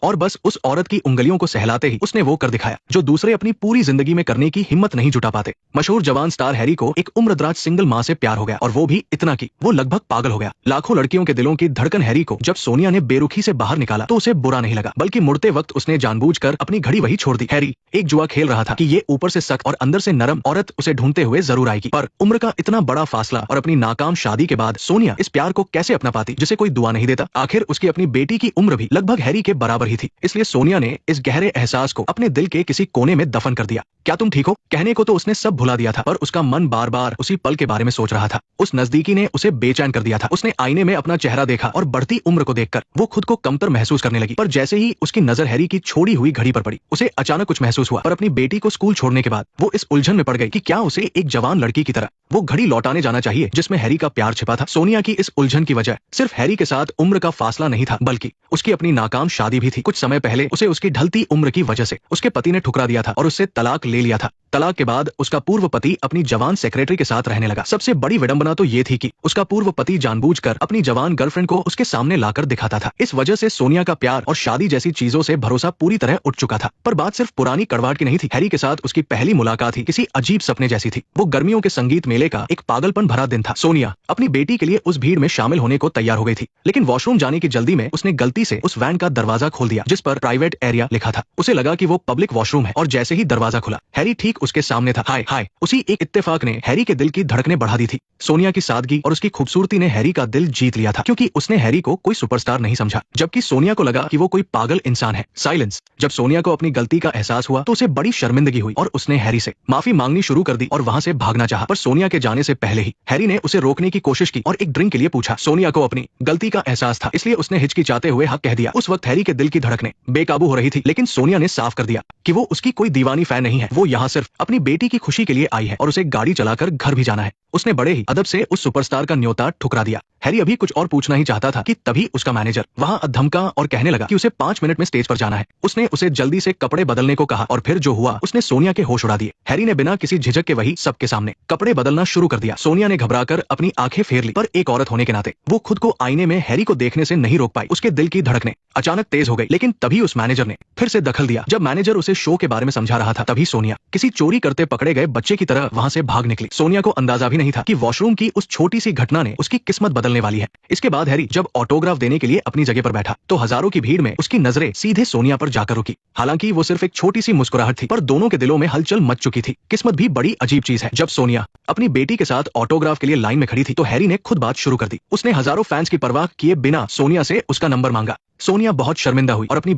और बस उस औरत की उंगलियों को सहलाते ही उसने वो कर दिखाया जो दूसरे अपनी पूरी जिंदगी में करने की हिम्मत नहीं जुटा पाते। मशहूर जवान स्टार हैरी को एक उम्रदराज सिंगल माँ से प्यार हो गया, और वो भी इतना कि वो लगभग पागल हो गया। लाखों लड़कियों के दिलों की धड़कन हैरी को जब सोनिया ने बेरुखी से बाहर निकाला तो उसे बुरा नहीं लगा, बल्कि मुड़ते वक्त उसने जानबूझकर अपनी घड़ी वही छोड़ दी। हैरी एक जुआ खेल रहा था कि ये ऊपर से सख्त और अंदर से नरम औरत उसे ढूंढते हुए जरूर आएगी, पर उम्र का इतना बड़ा फासला और अपनी नाकाम शादी के बाद सोनिया इस प्यार को कैसे अपना पाती जिसे कोई दुआ नहीं देता। आखिर उसकी अपनी बेटी की उम्र भी लगभग हैरी के बराबर ही थी, इसलिए सोनिया ने इस गहरे एहसास को अपने दिल के किसी कोने में दफन कर दिया। क्या तुम ठीक हो कहने को तो उसने सब भुला दिया था, पर उसका मन बार बार उसी पल के बारे में सोच रहा था। उस नजदीकी ने उसे बेचैन कर दिया था। उसने आईने में अपना चेहरा देखा और बढ़ती उम्र को देखकर वो खुद को कमतर महसूस करने लगी। पर जैसे ही उसकी नजर हैरी की छोड़ी हुई घड़ी पर पड़ी, उसे अचानक कुछ महसूस हुआ। और अपनी बेटी को स्कूल छोड़ने के बाद वो इस उलझन में पड़ गई कि क्या उसे एक जवान लड़की की तरह वो घड़ी लौटाने जाना चाहिए जिसमें हैरी का प्यार छिपा था। सोनिया की इस उलझन की वजह सिर्फ हैरी के साथ उम्र का फासला नहीं था, बल्कि उसकी अपनी नाकाम शादी भी थी। कुछ समय पहले उसे उसकी ढलती उम्र की वजह से उसके पति ने ठुकरा दिया था और उससे तलाक ले लिया था। तलाक के बाद उसका पूर्व पति अपनी जवान सेक्रेटरी के साथ रहने लगा। सबसे बड़ी विडंबना तो ये थी कि उसका पूर्व पति जानबूझकर अपनी जवान गर्लफ्रेंड को उसके सामने लाकर दिखाता था। इस वजह से सोनिया का प्यार और शादी जैसी चीजों से भरोसा पूरी तरह उठ चुका था। पर बात सिर्फ पुरानी कड़वाहट की नहीं थी। हैरी के साथ उसकी पहली मुलाकात ही किसी अजीब सपने जैसी थी। वो गर्मियों के संगीत मेले का एक पागलपन भरा दिन था। सोनिया अपनी बेटी के लिए उस भीड़ में शामिल होने को तैयार हो गई थी, लेकिन वॉशरूम जाने की जल्दी में उसने गलती से उस वैन का दरवाजा खोल दिया जिस पर प्राइवेट एरिया लिखा था। उसे लगा कि वो पब्लिक वॉशरूम है, और जैसे ही दरवाजा खुला हैरी ठीक उसके सामने था। हाय हाय, उसी एक इत्तेफाक ने हैरी के दिल की धड़कनें बढ़ा दी थी। सोनिया की सादगी और उसकी खूबसूरती ने हैरी का दिल जीत लिया था, क्योंकि उसने हैरी को कोई सुपरस्टार नहीं समझा, जबकि सोनिया को लगा कि वो कोई पागल इंसान है। साइलेंस। जब सोनिया को अपनी गलती का एहसास हुआ तो उसे बड़ी शर्मिंदगी हुई और उसने हैरी से माफी मांगनी शुरू कर दी और वहां से भागना चाहा। पर सोनिया के जाने से पहले ही हैरी ने उसे रोकने की कोशिश की और एक ड्रिंक के लिए पूछा। सोनिया को अपनी गलती का एहसास था, इसलिए उसने हिचकिचाते हुए हाँ कह दिया। उस वक्त हैरी के दिल की धड़कनें बेकाबू हो रही थी, लेकिन सोनिया ने साफ कर दिया कि वो उसकी कोई दीवानी फैन नहीं है। वो यहाँ सिर्फ अपनी बेटी की खुशी के लिए आई है और उसे गाड़ी चलाकर घर भी जाना है। उसने बड़े ही अदब से उस सुपरस्टार का न्योता ठुकरा दिया। हैरी अभी कुछ और पूछना ही चाहता था कि तभी उसका मैनेजर वहां धमका और कहने लगा कि उसे 5 मिनट में स्टेज पर जाना है। उसने उसे जल्दी से कपड़े बदलने को कहा और फिर जो हुआ उसने सोनिया के होश उड़ा दिए। हैरी ने बिना किसी झिझक के वही सबके सामने कपड़े बदलना शुरू कर दिया। सोनिया ने घबराकर अपनी आंखें फेर ली, पर एक औरत होने के नाते वो खुद को आईने में हैरी को देखने से नहीं रोक पाई। उसके दिल की धड़कनें अचानक तेज हो गई, लेकिन तभी उस मैनेजर ने फिर से दखल दिया। जब मैनेजर उसे शो के बारे में समझा रहा था, तभी सोनिया किसी चोरी करते पकड़े गए बच्चे की तरह वहां से भाग निकली। सोनिया को अंदाजा भी नहीं था कि वॉशरूम की उस छोटी सी घटना ने उसकी किस्मत बदलने वाली है। इसके बाद हैरी जब ऑटोग्राफ देने के लिए अपनी जगह पर बैठा तो हजारों की भीड़ में उसकी नजरें सीधे सोनिया पर जाकर रुकी। हालांकि वो सिर्फ एक छोटी सी मुस्कुराहट थी, पर दोनों के दिलों में हलचल मच चुकी थी। किस्मत भी बड़ी अजीब चीज है। जब सोनिया अपनी बेटी के साथ ऑटोग्राफ के लिए लाइन में खड़ी थी तो हैरी ने खुद बात शुरू कर दी। उसने हजारों फैंस की परवाह किए बिना सोनिया से उसका नंबर मांगा। सोनिया बहुत शर्मिंदा हुई और अपनी